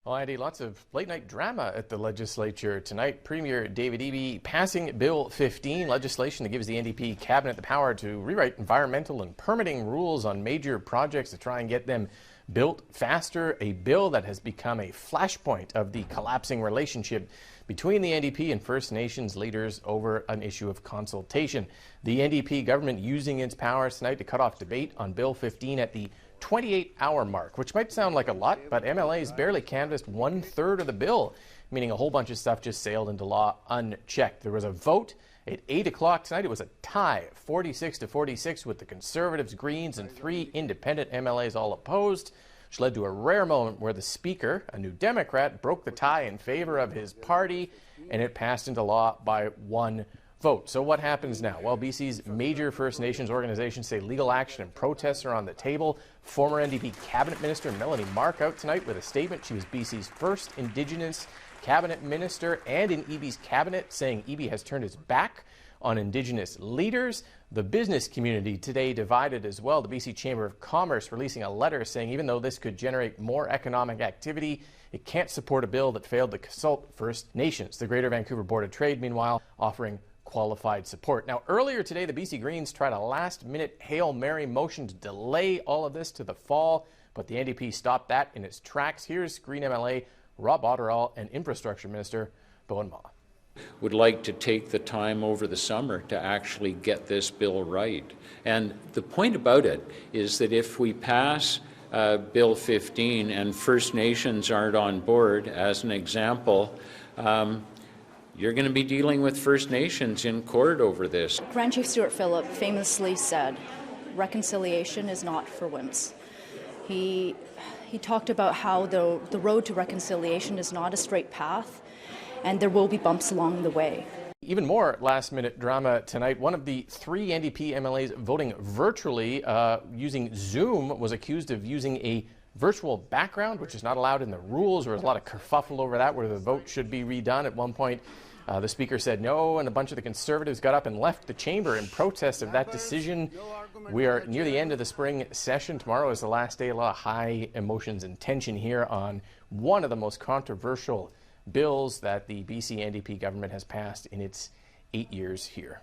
Well, Andy, lots of late-night drama at the legislature tonight. Premier David Eby passing Bill 15, legislation that gives the NDP cabinet the power to rewrite environmental and permitting rules on major projects to try and get them built faster. A bill that has become a flashpoint of the collapsing relationship between the NDP and First Nations leaders over an issue of consultation. The NDP government using its powers tonight to cut off debate on Bill 15 at the 28-hour mark, which might sound like a lot, but MLAs barely canvassed 1/3 of the bill, meaning a whole bunch of stuff just sailed into law unchecked. There was a vote at 8 o'clock tonight. It was a tie, 46-46, with the Conservatives, Greens, and 3 independent MLAs all opposed, which led to a rare moment where the Speaker, a New Democrat, broke the tie in favor of his party, and it passed into law by 1 vote. So what happens now? Well, BC's major First Nations organizations say legal action and protests are on the table. Former NDP Cabinet Minister Melanie Mark out tonight with a statement. She was BC's first Indigenous Cabinet Minister and in Eby's cabinet, saying Eby has turned his back on Indigenous leaders. The business community today divided as well. The BC Chamber of Commerce releasing a letter saying even though this could generate more economic activity, it can't support a bill that failed to consult First Nations. The Greater Vancouver Board of Trade, meanwhile, offering qualified support. Now, earlier today, the BC Greens tried a last-minute Hail Mary motion to delay all of this to the fall, but the NDP stopped that in its tracks. Here's Green MLA Rob Otterall and Infrastructure Minister Bowen Ma. Would like to take the time over the summer to actually get this bill right. And the point about it is that if we pass Bill 15 and First Nations aren't on board, as an example, you're going to be dealing with First Nations in court over this. Grand Chief Stuart Phillip famously said, reconciliation is not for wimps. He talked about how the road to reconciliation is not a straight path, and there will be bumps along the way. Even more last-minute drama tonight. One of the 3 NDP MLAs voting virtually using Zoom was accused of using a virtual background, which is not allowed in the rules. There was a lot of kerfuffle over that, where the vote should be redone. At one point, the Speaker said no, and a bunch of the Conservatives got up and left the chamber in protest of that decision. We are near the end of the spring session. Tomorrow is the last day. A lot of high emotions and tension here on one of the most controversial bills that the BC NDP government has passed in its 8 years here.